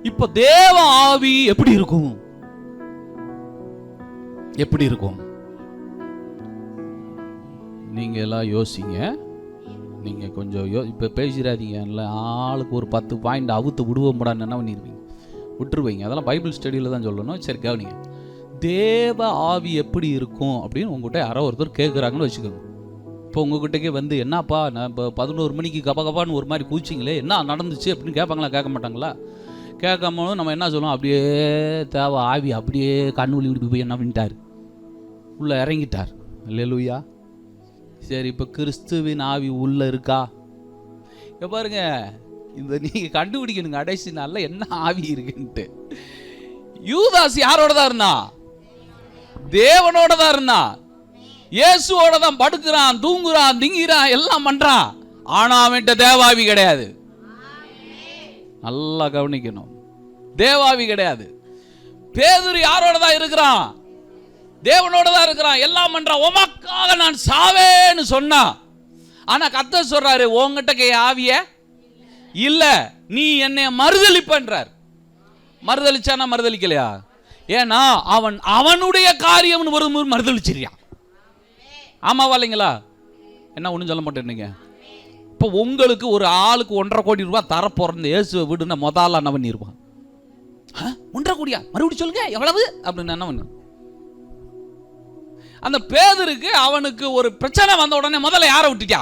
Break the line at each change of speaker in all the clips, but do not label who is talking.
இப்ப தேவ ஆவி எப்படி இருக்கும்? எப்படி இருக்கும்? நீங்க எல்லாம் யோசிங்க. நீங்க கொஞ்சம் இப்ப பேசிடாதீங்க. ஆளுக்கு ஒரு 10 பாயிண்ட் அவுத்து விடுவோம் என்ன பண்ணிருவீங்க? விட்டுருவீங்க. அதெல்லாம் பைபிள் ஸ்டடியில தான் சொல்லணும். சரி கவனிங்க. தேவ ஆவி எப்படி இருக்கும் அப்படின்னு உங்ககிட்ட யாரோ ஒருத்தர் கேட்குறாங்கன்னு வச்சுக்கோங்க. இப்போ உங்ககிட்டக்கே வந்து என்னப்பா நான் இப்போ 11 மணிக்கு கபான்னு ஒரு மாதிரி கூச்சிங்களே, என்ன நடந்துச்சு அப்படின்னு கேட்பாங்களா? கேட்க மாட்டாங்களா? கேட்காம நம்ம என்ன சொல்லுவோம்? அப்படியே தேவ ஆவி அப்படியே கண்ணு விழி போய் என்ன பண்ணிட்டார்? உள்ளே இறங்கிட்டார். அல்லேலூயா. சரி, இப்போ கிறிஸ்துவின் ஆவி உள்ளே இருக்கா? இப்போ பாருங்க, இந்த நீங்கள் கண்டுபிடிக்கணுங்க கடைசி நாளில் என்ன ஆவி இருக்குன்ட்டு. யூதாஸ் யாரோட தான் இருந்தா? தேவனோட தான் இருந்தா. இயேசுவோட தான் படுக்கிறான், தூங்குறான், திங்கிறான், எல்லாம் பண்றான். ஆனா அவன்கிட்ட தேவாவி கிடையாது. நல்லா கவனிக்கணும். தேவாவி கிடையாது. பேதுரு யாரோட தான் இருக்கிறான்? தேவனோட தான் இருக்கிறான், எல்லாம் பண்றான். உமக்காக நான் சாவேன்னு சொன்னா, ஆனா கர்த்தர் சொல்றாரு உன்கிட்ட ஆவிய இல்ல, நீ என்னை மறுதலிப்பன்றார். மறுதலிச்சானா மறுதலிக்கலையா? ஏன்னா அவனுடைய காரியம் வரும்போது மறுதலிச்சிருக்கான். ஆமாவா இல்லைங்களா? என்ன ஒன்றும் சொல்ல மாட்டேன்னீங்க. இப்போ உங்களுக்கு ஒரு ஆளுக்கு 1.5 கோடி ரூபாய் தரப்போறது இயேசுவை விடுன்னா முதல்ல என்ன பண்ணிருப்பான்? 1.5 கோடியா? மறுபடியும் சொல்லுங்க எவ்வளவு அப்படின்னு என்ன பண்ணு. அந்த பேதுருக்கு அவனுக்கு ஒரு பிரச்சனை வந்த உடனே முதல்ல யாரை விட்டுட்டா?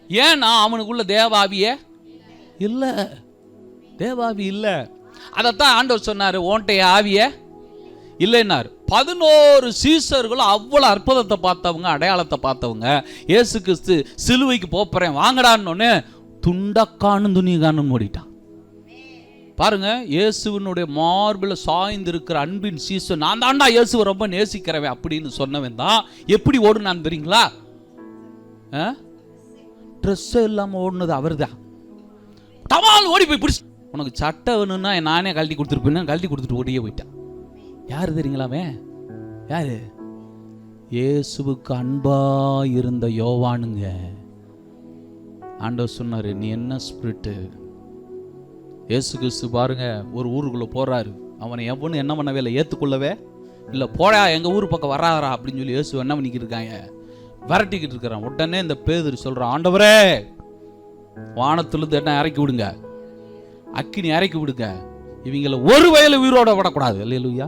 ஏன்னா அவனுக்குள்ள தேவாவியே இல்ல. தேவாவி இல்ல. அதைத்தான் ஆண்டவர் சொன்னாரு, ஓன்டைய ஆவிய இல்லைன்னாரு. 11 சீசர்களும் அவ்வளவு அற்புதத்தை பார்த்தவங்க, அடையாளத்தை பார்த்தவங்க. இயேசு கிறிஸ்து சிலுவைக்கு போறேன் வாங்கடான்னு துண்டக்கானும் துணிகானும் ஓடிட்டான். பாருங்க, இயேசுவினுடைய மார்பில் சாய்ந்து இருக்கிற அன்பின் சீசன், நான் தாண்டா இயேசுவை ரொம்ப நேசிக்கிறவன் அப்படின்னு சொன்னவன் தான் எப்படி ஓடுனான்னு தெரியுங்களா? ட்ரெஸ் இல்லாம ஓடுனது அவர் தான். டமால் ஓடி போய் பிடிச்சி, உனக்கு சட்டை வேணும்னா நானே கழட்டி கொடுத்துருப்பேன், கழட்டி கொடுத்துட்டு ஓடியே போயிட்டான். யாரு தெரியுங்களாமே? யாரு? இயேசுவுக்கு அன்பா இருந்த யோவானுங்க. ஆண்டவர் சொன்னாரு, நீ என்ன ஸ்பிரிட்டு? இயேசு கிறிஸ்து பாருங்க, ஒரு ஊருக்குள்ள போறாரு. அவனை எவனும் என்ன பண்ணவே இல்லை, ஏத்துக்கொள்ளவே இல்லை. போடா எங்க ஊர் பக்கம் வராதரா அப்படின்னு சொல்லி இயேசு என்ன பண்ணிக்கிட்டு இருக்காங்க, விரட்டிக்கிட்டு இருக்கிறான். உடனே இந்த பேதுரு சொல்றான், ஆண்டவரே வானத்திலிருந்து என்ன இறக்கி விடுங்க, அக்கினி இறக்கி விடுங்க, இவங்களை ஒரு வயல உயிரோட விடக்கூடாது. அல்லேலூயா.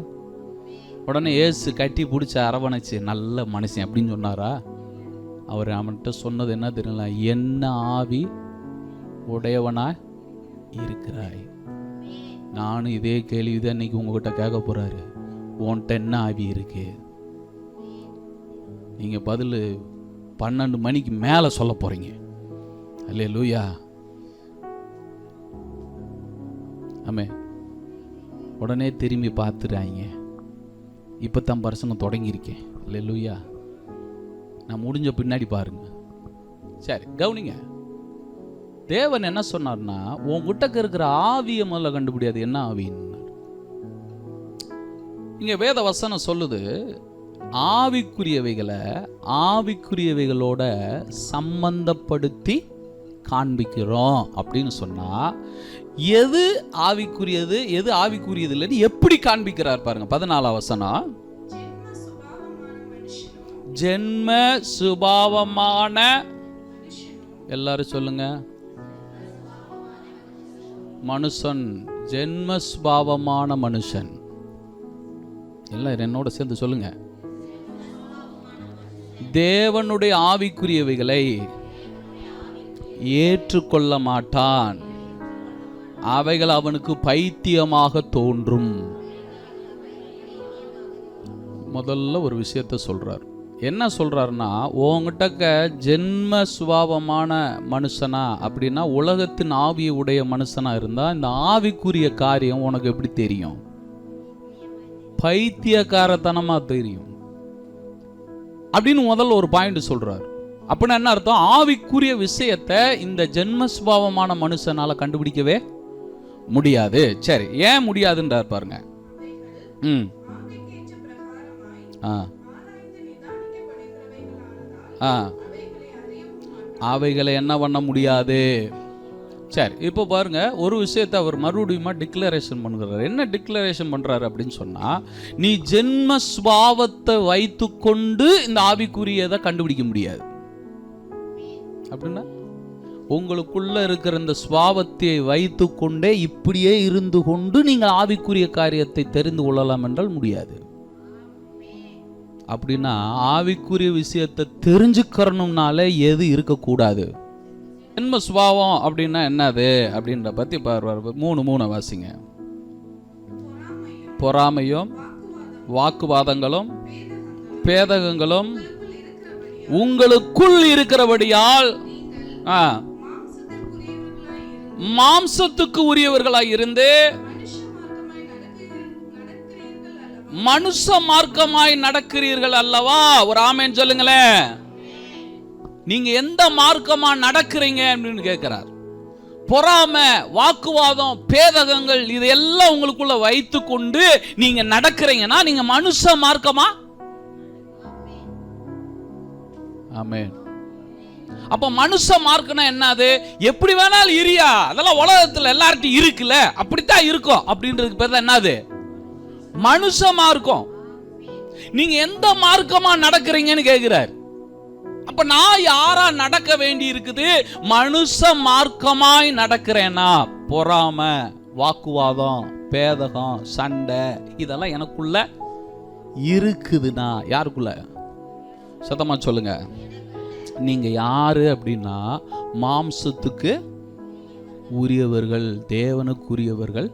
உடனே இயேசு கட்டி பிடிச்ச அரவணைச்சு, நல்ல மனுஷன் அப்படின்னு சொன்னாரா? அவர் அவன்கிட்ட சொன்னது என்ன தெரியல, என்ன ஆவி உடையவனா இருக்கிறாய். நானும் இதே கேள்விதான் இன்னைக்கு உங்ககிட்ட கேட்க போறாரு, உன்கிட்ட என்ன ஆவி இருக்கு? நீங்க பதில் 12 மணிக்கு மேல சொல்ல போறீங்க. அல்லேலூயா. ஆமே. உடனே திரும்பி பார்த்துறாங்க. இப்போத்தான் பிரசங்கம் தொடங்கியிருக்கேன். அல்லேலூயா. நான் முடிஞ்ச பின்னாடி பாருங்க. சரி கவனிங்க. தேவன் என்ன சொன்னார்னா, உங்ககிட்ட இருக்கிற ஆவியை முதல்ல கண்டுபிடியாது என்ன ஆவின்னு. இங்க வேத வசனம் சொல்லுது, ஆவிக்குரியவைகளை ஆவிக்குரியவைகளோட சம்பந்தப்படுத்தி காண்பிக்கிறோம் அப்படின்னு சொன்னா, எது ஆவிக்குரியது எது ஆவிக்குரியது இல்லைன்னு எப்படி காண்பிக்கிறார் பாருங்க. 14ஆம் வசனம், ஜென்ம சுபாவமான, எல்லாரும் சொல்லுங்க, மனுஷன், ஜென்ம சுபாவமான மனுஷன். எல்லாம் என்னோட சேர்ந்து சொல்லுங்க. தேவனுடைய ஆவிக்குரியவைகளை ஏற்றுக்கொள்ள மாட்டான், அவைகள் அவனுக்கு பைத்தியமாக தோன்றும். முதல்ல ஒரு விஷயத்த சொல்றார். என்ன சொல்றாருன்னா, உங்ககிட்ட ஜென்ம சுபாவமான மனுஷனா அப்படின்னா உலகத்தின் ஆவியை உடைய மனுஷனா இருந்தா இந்த ஆவிக்குரிய காரியம் உனக்கு எப்படி தெரியும்? பைத்தியக்காரத்தனமா தெரியும் அப்படின்னு முதல்ல ஒரு பாயிண்ட் சொல்றாரு. அப்படின்னா என்ன அர்த்தம்? ஆவிக்குரிய விஷயத்தை இந்த ஜென்ம சுபாவமான மனுஷனால கண்டுபிடிக்கவே முடியாது. சரி, ஏன் முடியாதுன்றார் பாருங்க. அவைகளை என்ன பண்ண முடியாது? சரி, இப்போ பாருங்க, ஒரு விஷயத்தை அவர் மறுபடியும் டிக்ளரேஷன் பண்ணுகிறார். என்ன டிக்ளரேஷன் பண்றாரு அப்படின்னு சொன்னா, நீ ஜென்ம சுபாவத்தை வைத்து கொண்டு இந்த ஆவிக்குரியதை கண்டுபிடிக்க முடியாது. அப்படின்னா உங்களுக்குள்ள இருக்கிற இந்த சுபாவத்தை வைத்து கொண்டே இப்படியே இருந்து கொண்டு நீங்கள் ஆவிக்குரிய காரியத்தை தெரிந்து கொள்ளலாம் என்றால் முடியாது. அப்படின்னா ஆவிக்குரிய விஷயத்தை தெரிஞ்சுக்கணும்னாலே எது இருக்கக்கூடாது? ஜென்ம சுபாவம் அப்படின்னா என்னது அப்படின்ற பத்தி பாரு. 3:3 வாசிங்க. பொறாமையும் வாக்குவாதங்களும் பேதகங்களும் உங்களுக்குள் இருக்கிறபடியால் மாம்சத்துக்கு உரியவர்களாய் இருந்து மனுஷ மார்க்கமாய் நடக்கிறீர்கள் அல்லவா? ஒரு ஆமென் சொல்லுங்களேன். நீங்க எந்த மார்க்கமா நடக்கிறீங்க அப்படின்னு கேட்கிறார். பொறாமை, வாக்குவாதம், பேதகங்கள் இதெல்லாம் உங்களுக்குள்ள வைத்து கொண்டு நீங்க நடக்கிறீங்கன்னா நீங்க மனுஷ மார்க்கமா? ஆமென். அப்ப மனுஷ மார்க்கம்னா என்னது? எப்படி வேணாலும் இரியா, அதெல்லாம் உலகத்துல எல்லார்ட்டும் இருக்குல்ல, அப்படித்தான் இருக்கும் அப்படின்றதுக்கு பேர் தான் என்னது? மனுஷ மார்க்கம். நீங்க எந்த மார்க்கமா நடக்கிறீங்கன்னு கேட்கிறார். அப்ப நான் யாரா நடக்க வேண்டி இருக்குது? மனுஷ மார்க்கமாய் நடக்கிறேனா? பொறாமை, வாக்குவாதம், பேதகம், சண்டை இதெல்லாம் எனக்குள்ள இருக்குதுன்னா யாருக்குள்ள? சத்தமா சொல்லுங்க. நீங்க யாரு அப்படின்னா மாம்சத்துக்கு உரியவர்கள், தேவனுக்குரியவர்கள்